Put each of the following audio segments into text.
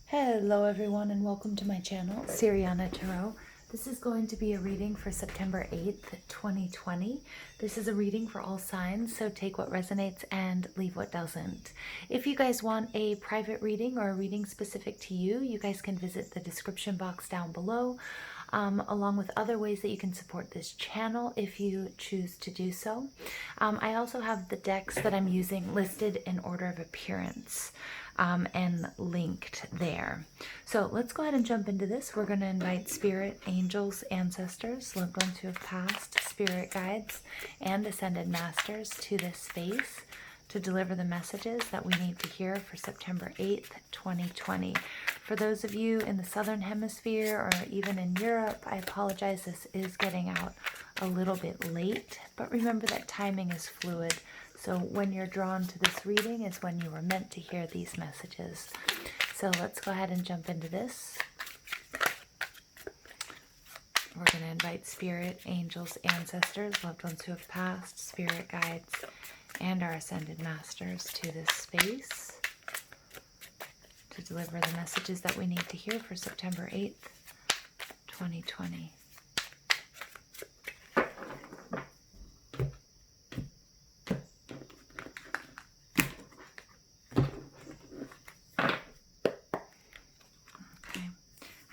Hello everyone and welcome to my channel, Siriana Tarot. This is going to be a reading for September 8th, 2020. This is a reading for all signs, so take what resonates and leave what doesn't. If you guys want a private reading or a reading specific to you, you guys can visit the description box down below, along with other ways that you can support this channel if you choose to do so. I also have the decks that I'm using listed in order of appearance. And linked there. So let's go ahead and jump into this. We're going to invite spirit, angels, ancestors, loved ones who have passed, spirit guides, and ascended masters to this space to deliver the messages that we need to hear for September 8th, 2020. For those of you in the Southern Hemisphere or even in Europe, I apologize, this is getting out a little bit late, but remember that timing is fluid. So when you're drawn to this reading is when you were meant to hear these messages. So let's go ahead and jump into this. We're going to invite spirit, angels, ancestors, loved ones who have passed, spirit guides, and our ascended masters to this space to deliver the messages that we need to hear for September 8th, 2020.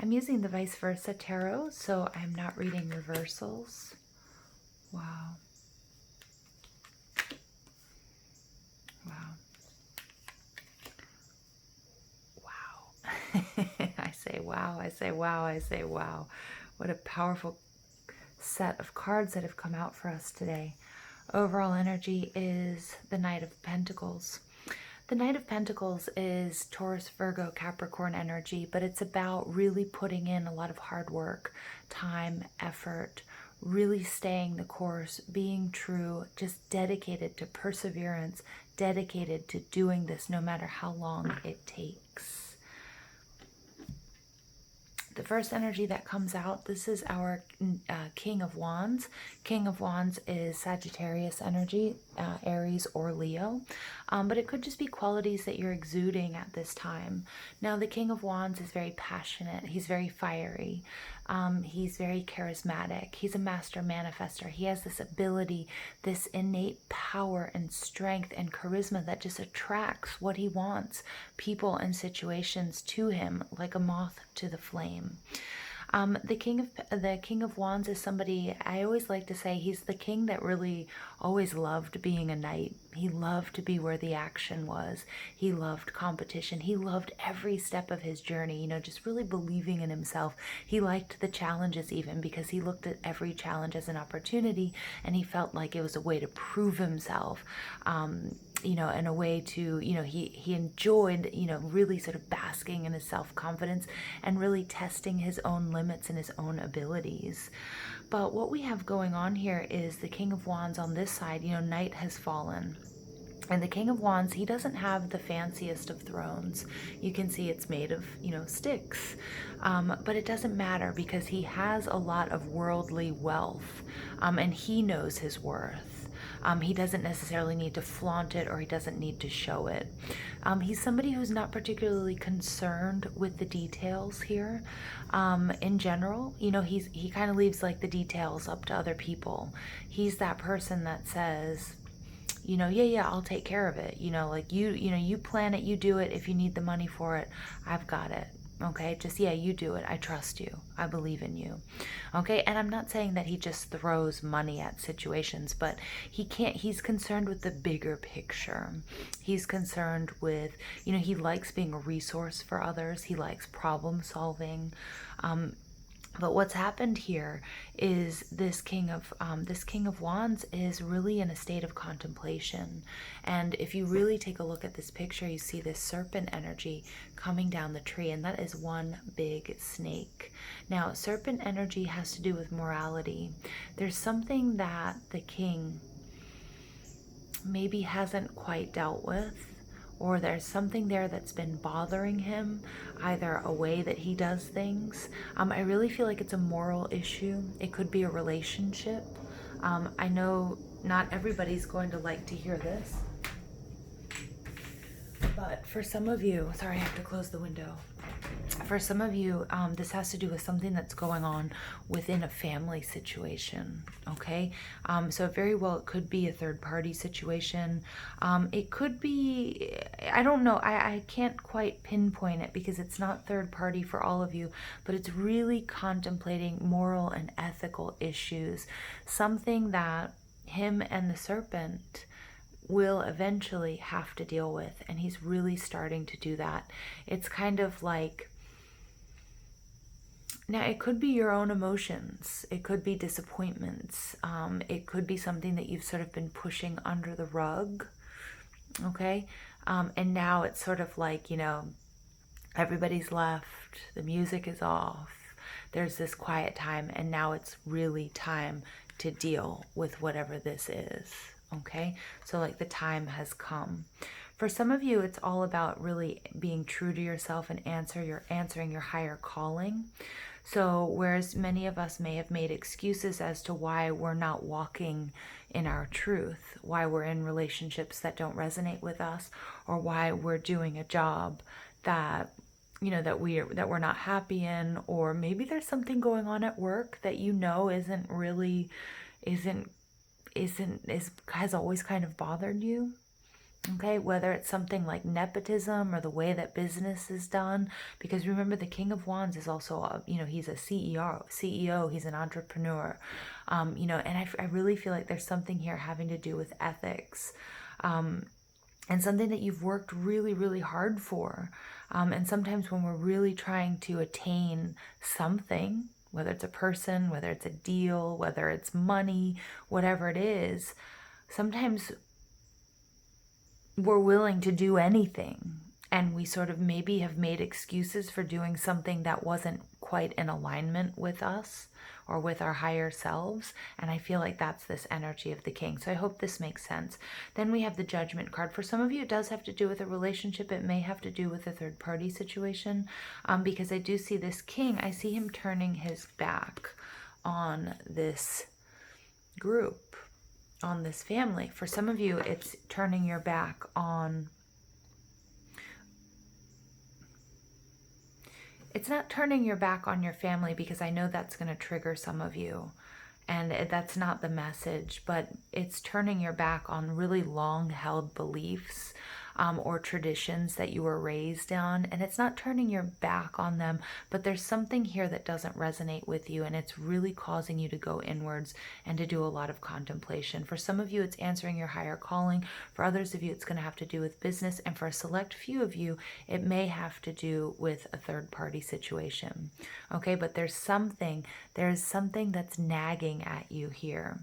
I'm using the vice versa tarot, so I'm not reading reversals. Wow. Wow. Wow. I say wow, I say wow, I say wow. What a powerful set of cards that have come out for us today. Overall energy is the Knight of Pentacles. The Knight of Pentacles is Taurus, Virgo, Capricorn energy, but it's about really putting in a lot of hard work, time, effort, really staying the course, being true, just dedicated to perseverance, dedicated to doing this no matter how long it takes. The first energy that comes out, this is our King of Wands. King of Wands is Sagittarius energy, Aries or Leo. But it could just be qualities that you're exuding at this time. Now, the King of Wands is very passionate. He's very fiery. He's very charismatic. He's a master manifester. He has this ability, this innate power and strength and charisma that just attracts what he wants, people and situations to him like a moth to the flame. The King of Wands is somebody, I always like to say, he's the king that really always loved being a knight. He loved to be where the action was. He loved competition. He loved every step of his journey, just really believing in himself. He liked the challenges even because he looked at every challenge as an opportunity, and he felt like it was a way to prove himself. And a way to, he enjoyed, really sort of basking in his self-confidence and really testing his own limits and his own abilities. But what we have going on here is the King of Wands on this side, night has fallen. And the King of Wands, he doesn't have the fanciest of thrones. You can see it's made of, sticks. But it doesn't matter because he has a lot of worldly wealth, and he knows his worth. He doesn't necessarily need to flaunt it, or he doesn't need to show it. He's somebody who's not particularly concerned with the details here. In general, he kind of leaves like the details up to other people. He's that person that says, yeah, I'll take care of it. You plan it, you do it. If you need the money for it, I've got it. Okay, just, yeah, you do it. I trust you. I believe in you. Okay, and I'm not saying that he just throws money at situations, but he's concerned with the bigger picture. He's concerned with, he likes being a resource for others. He likes problem solving. But what's happened here is this King of Wands is really in a state of contemplation. And if you really take a look at this picture, you see this serpent energy coming down the tree, and that is one big snake. Now, serpent energy has to do with morality. There's something that the king maybe hasn't quite dealt with, or there's something there that's been bothering him, either a way that he does things. I really feel like it's a moral issue. It could be a relationship. I know not everybody's going to like to hear this, but for some of you, sorry, I have to close the window. For some of you, this has to do with something that's going on within a family situation, okay? So very well, it could be a third-party situation. It could be, I don't know, I can't quite pinpoint it because it's not third-party for all of you, but it's really contemplating moral and ethical issues, something that him and the serpent will eventually have to deal with, and he's really starting to do that. It's kind of like, now, it could be your own emotions. It could be disappointments. It could be something that you've sort of been pushing under the rug, okay? And now it's sort of like, you know, everybody's left, the music is off, there's this quiet time, and now it's really time to deal with whatever this is, okay? So like the time has come. For some of you, it's all about really being true to yourself and answering your higher calling. So whereas many of us may have made excuses as to why we're not walking in our truth, why we're in relationships that don't resonate with us, or why we're doing a job that, you know, that we're not happy in, or maybe there's something going on at work that you know has always kind of bothered you. Okay, whether it's something like nepotism or the way that business is done, because remember the King of Wands is also, you know, he's a CEO, he's an entrepreneur, you know, and I really feel like there's something here having to do with ethics, and something that you've worked really, really hard for. And sometimes when we're really trying to attain something, whether it's a person, whether it's a deal, whether it's money, whatever it is, sometimes we're willing to do anything, and we sort of maybe have made excuses for doing something that wasn't quite in alignment with us or with our higher selves. And I feel like that's this energy of the King. So I hope this makes sense. Then we have the Judgment card. For some of you, it does have to do with a relationship. It may have to do with a third-party situation, because I do see this King. I see him turning his back on this group, on this family. For some of you, it's turning your back on, it's not turning your back on your family, because I know that's going to trigger some of you, and that's not the message, but it's turning your back on really long held beliefs, or traditions that you were raised on. And it's not turning your back on them, but there's something here that doesn't resonate with you, and it's really causing you to go inwards and to do a lot of contemplation. For some of you, it's answering your higher calling. For others of you, it's going to have to do with business. And for a select few of you, it may have to do with a third-party situation. Okay, but there's something that's nagging at you here.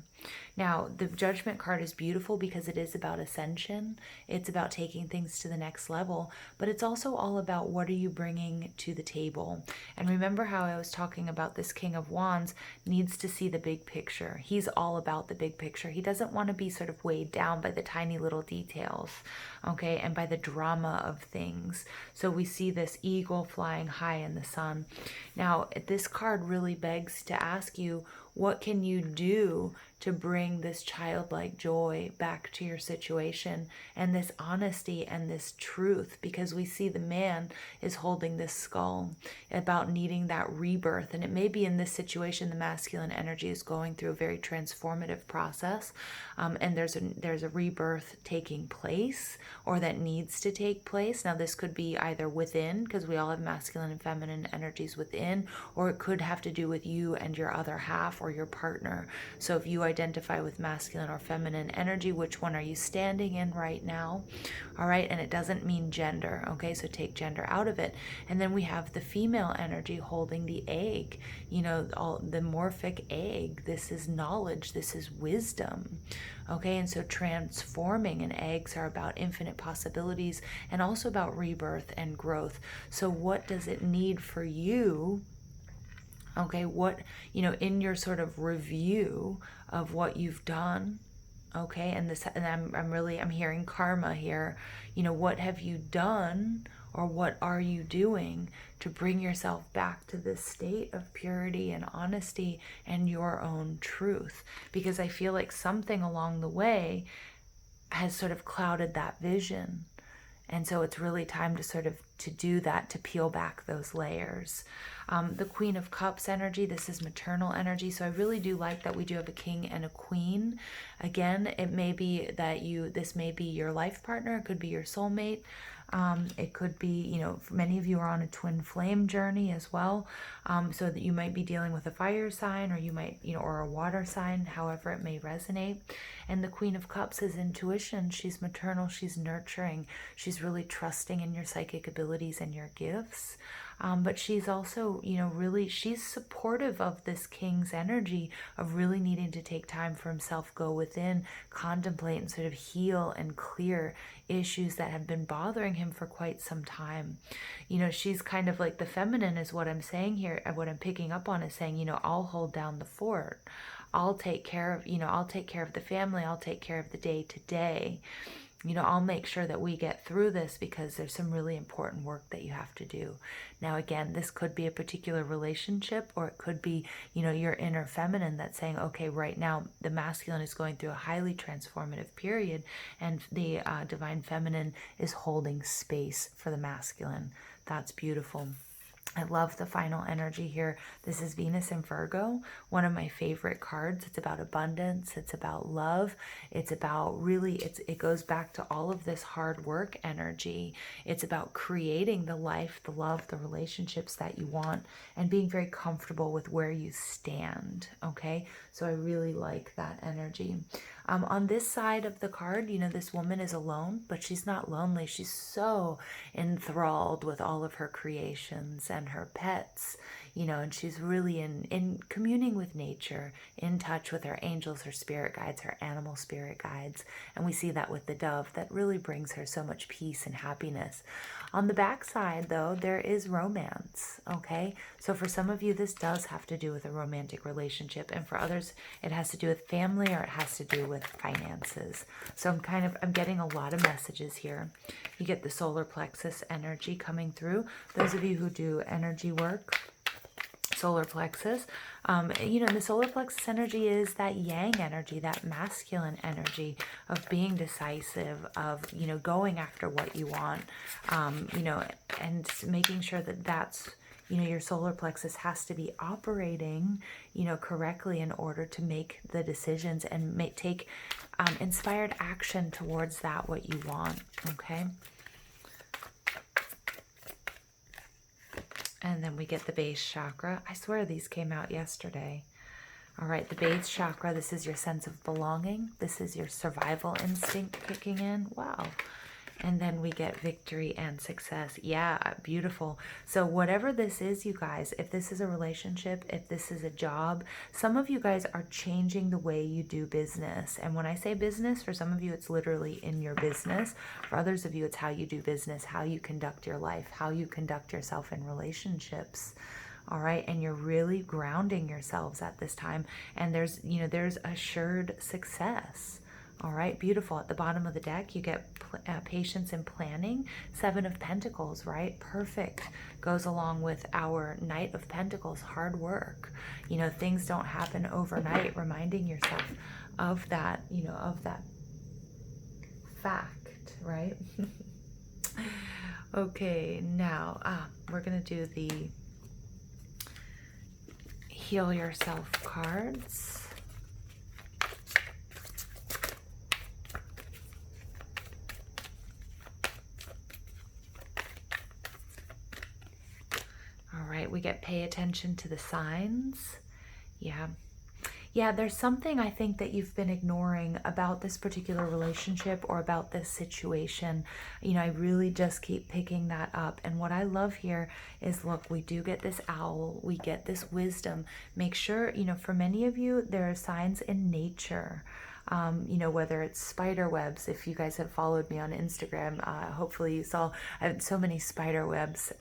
Now, the Judgment card is beautiful because it is about ascension. It's about taking things to the next level, but it's also all about what are you bringing to the table. And remember how I was talking about this King of Wands needs to see the big picture. He's all about the big picture. He doesn't want to be sort of weighed down by the tiny little details, okay, and by the drama of things. So we see this eagle flying high in the sun. Now, this card really begs to ask you, what can you do to bring this childlike joy back to your situation, and this honesty and this truth? Because we see the man is holding this skull about needing that rebirth. And it may be in this situation, the masculine energy is going through a very transformative process. And there's a rebirth taking place, or that needs to take place. Now, this could be either within, because we all have masculine and feminine energies within, or it could have to do with you and your other half or your partner. So if you identify with masculine or feminine energy, which one are you standing in right now? All right, and it doesn't mean gender, okay? So take gender out of it. And then we have the female energy holding the egg, you know, the morphic egg. This is knowledge, this is wisdom, okay? And so transforming, and eggs are about infinite possibilities and also about rebirth and growth. So what does it need for you? Okay, what, you know, in your sort of review of what you've done, okay, and I'm hearing karma here. You know, what have you done, or what are you doing to bring yourself back to this state of purity and honesty and your own truth? Because I feel like something along the way has sort of clouded that vision. And so it's really time to sort of to do that, to peel back those layers. The Queen of Cups energy, this is maternal energy. So I really do like that we do have a king and a queen. Again, it may be that this may be your life partner. It could be your soulmate. It could be, many of you are on a twin flame journey as well. So that you might be dealing with a fire sign, or you might, or a water sign, however it may resonate. And the Queen of Cups is intuition. She's maternal. She's nurturing. She's really trusting in your psychic abilities and your gifts. But she's also, she's supportive of this king's energy of really needing to take time for himself, go within, contemplate, and sort of heal and clear issues that have been bothering him for quite some time. She's kind of like the feminine is what I'm saying here, and what I'm picking up on is saying, I'll hold down the fort. I'll take care of, I'll take care of the family. I'll take care of the day to day. I'll make sure that we get through this because there's some really important work that you have to do. Now, again, this could be a particular relationship, or it could be, your inner feminine that's saying, okay, right now the masculine is going through a highly transformative period, and the divine feminine is holding space for the masculine. That's beautiful. I love the final energy here. This is Venus in Virgo, one of my favorite cards. It's about abundance. It's about love. It's about really, it goes back to all of this hard work energy. It's about creating the life, the love, the relationships that you want, and being very comfortable with where you stand. Okay, so I really like that energy. On this side of the card, this woman is alone, but she's not lonely. She's so enthralled with all of her creations and her pets, and she's really in communing with nature, in touch with her angels, her spirit guides, her animal spirit guides. And we see that with the dove. That really brings her so much peace and happiness. On the back side, though, there is romance, okay? So for some of you, this does have to do with a romantic relationship, and for others, it has to do with family, or it has to do with finances. So I'm getting a lot of messages here. You get the solar plexus energy coming through. Those of you who do energy work, solar plexus, the solar plexus energy is that yang energy, that masculine energy of being decisive, of, going after what you want, and making sure that that's, your solar plexus has to be operating, correctly in order to make the decisions and take inspired action towards that, what you want, okay? And then we get the base chakra. I swear these came out yesterday. All right, the base chakra, this is your sense of belonging. This is your survival instinct kicking in. Wow. And then we get victory and success. Yeah, beautiful. So whatever this is, you guys, if this is a relationship, if this is a job, some of you guys are changing the way you do business. And when I say business, for some of you, it's literally in your business. For others of you, it's how you do business, how you conduct your life, how you conduct yourself in relationships. All right, and you're really grounding yourselves at this time. And there's assured success. All right, beautiful. At the bottom of the deck, you get patience and planning. 7 of Pentacles, right? Perfect. Goes along with our Knight of Pentacles, hard work. Things don't happen overnight, reminding yourself of that, of that fact, right? Okay, now we're going to do the Heal Yourself cards. We get pay attention to the signs. Yeah, there's something I think that you've been ignoring about this particular relationship or about this situation. I really just keep picking that up. And what I love here is, look, we do get this owl, we get this wisdom. Make sure, for many of you, there are signs in nature. Whether it's spider webs. If you guys have followed me on Instagram, hopefully you saw I have so many spider webs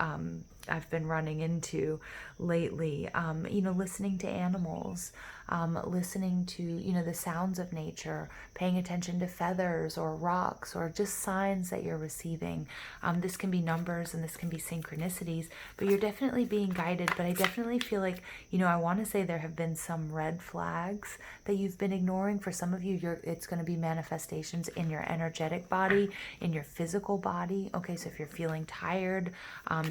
I've been running into lately. Listening to animals, listening to, you know, the sounds of nature, paying attention to feathers or rocks or just signs that you're receiving. This can be numbers and this can be synchronicities, but you're definitely being guided. But I definitely feel like, you know, I want to say there have been some red flags that you've been ignoring. For some of you, it's going to be manifestations in your energetic body, in your physical body. Okay, so if you're feeling tired,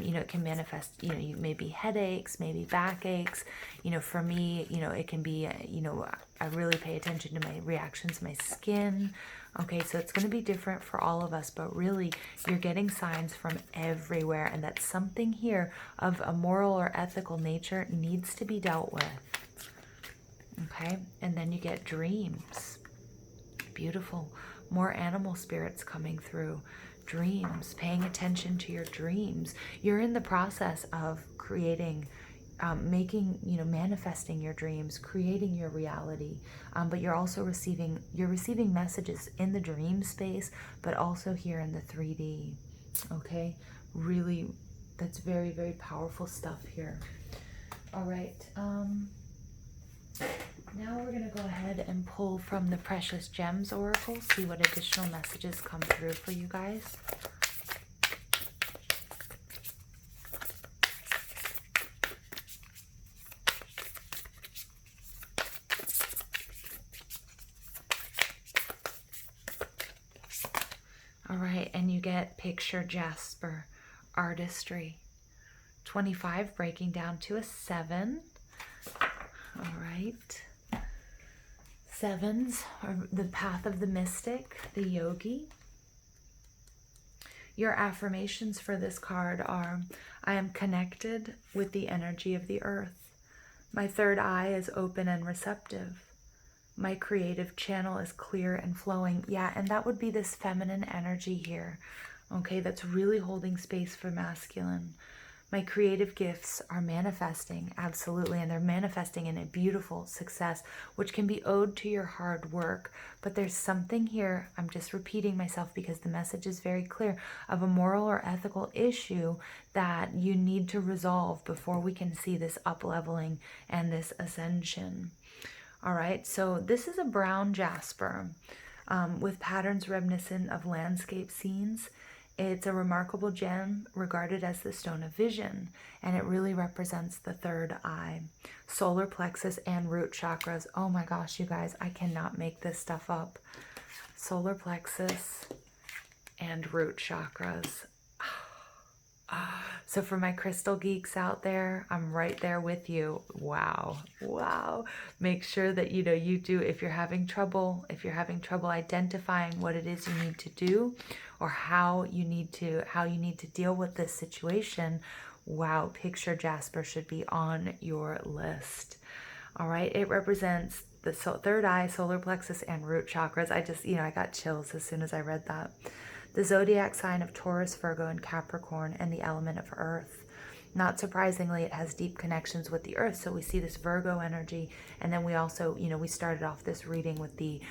you know, it can manifest, you know, maybe headaches, maybe backaches. You know, for me, you know, it can be, you know, I really pay attention to my reactions, my skin. Okay, so it's going to be different for all of us, but really you're getting signs from everywhere, and that something here of a moral or ethical nature needs to be dealt with. Okay, and then you get dreams. Beautiful. More animal spirits coming through. Dreams, paying attention to your dreams. You're in the process of creating, making, you know, manifesting your dreams, creating your reality. But you're also receiving messages in the dream space, but also here in the 3D. Okay, really, that's very, very powerful stuff here. All right. Now we're going to go ahead and pull from the Precious Gems Oracle, see what additional messages come through for you guys. All right, and you get Picture Jasper, Artistry. 25 breaking down to a 7. All right. 7s are the path of the mystic, the yogi. Your affirmations for this card are, I am connected with the energy of the earth. My third eye is open and receptive. My creative channel is clear and flowing. Yeah, and that would be this feminine energy here, okay, that's really holding space for masculine. My creative gifts are manifesting, absolutely, and they're manifesting in a beautiful success, which can be owed to your hard work. But there's something here, I'm just repeating myself because the message is very clear, of a moral or ethical issue that you need to resolve before we can see this up-leveling and this ascension. All right, so this is a brown jasper with patterns reminiscent of landscape scenes. It's a remarkable gem regarded as the stone of vision, and it really represents the third eye, solar plexus, and root chakras. Oh my gosh, you guys, I cannot make this stuff up. Solar plexus and root chakras. So for my crystal geeks out there, I'm right there with you. Wow. Wow. Make sure that, you know, you do, if you're having trouble identifying what it is you need to do, or how you need to deal with this situation, wow, Picture Jasper should be on your list. All right. It represents the third eye, solar plexus, and root chakras. I just, I got chills as soon as I read that. The zodiac sign of Taurus, Virgo, and Capricorn, and the element of earth. Not surprisingly, it has deep connections with the earth. So we see this Virgo energy, and then we also, we started off this reading with the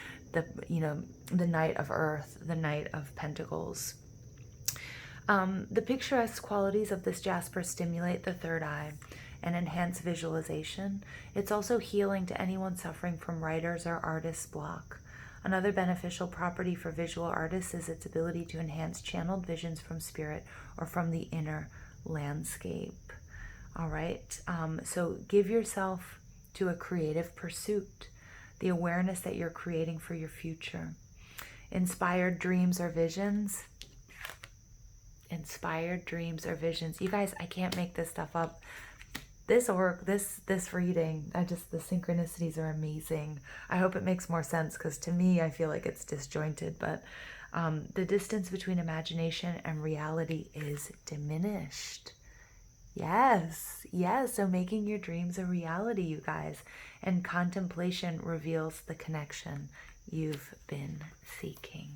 Knight of Earth, the Knight of Pentacles. The picturesque qualities of this jasper stimulate the third eye and enhance visualization. It's also healing to anyone suffering from writer's or artist's block. Another beneficial property for visual artists is its ability to enhance channeled visions from spirit or from the inner landscape. All right, so give yourself to a creative pursuit, the awareness that you're creating for your future. Inspired dreams or visions. Inspired dreams or visions. You guys, I can't make this stuff up. This reading, the synchronicities are amazing. I hope it makes more sense, because to me, I feel like it's disjointed, but the distance between imagination and reality is diminished. Yes, so making your dreams a reality, you guys, and contemplation reveals the connection you've been seeking.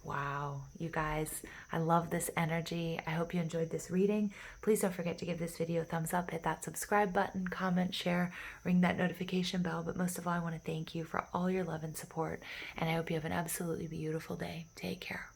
Wow, you guys, I love this energy. I hope you enjoyed this reading. Please don't forget to give this video a thumbs up, hit that subscribe button, comment, share, ring that notification bell. But most of all, I want to thank you for all your love and support, and I hope you have an absolutely beautiful day. Take care.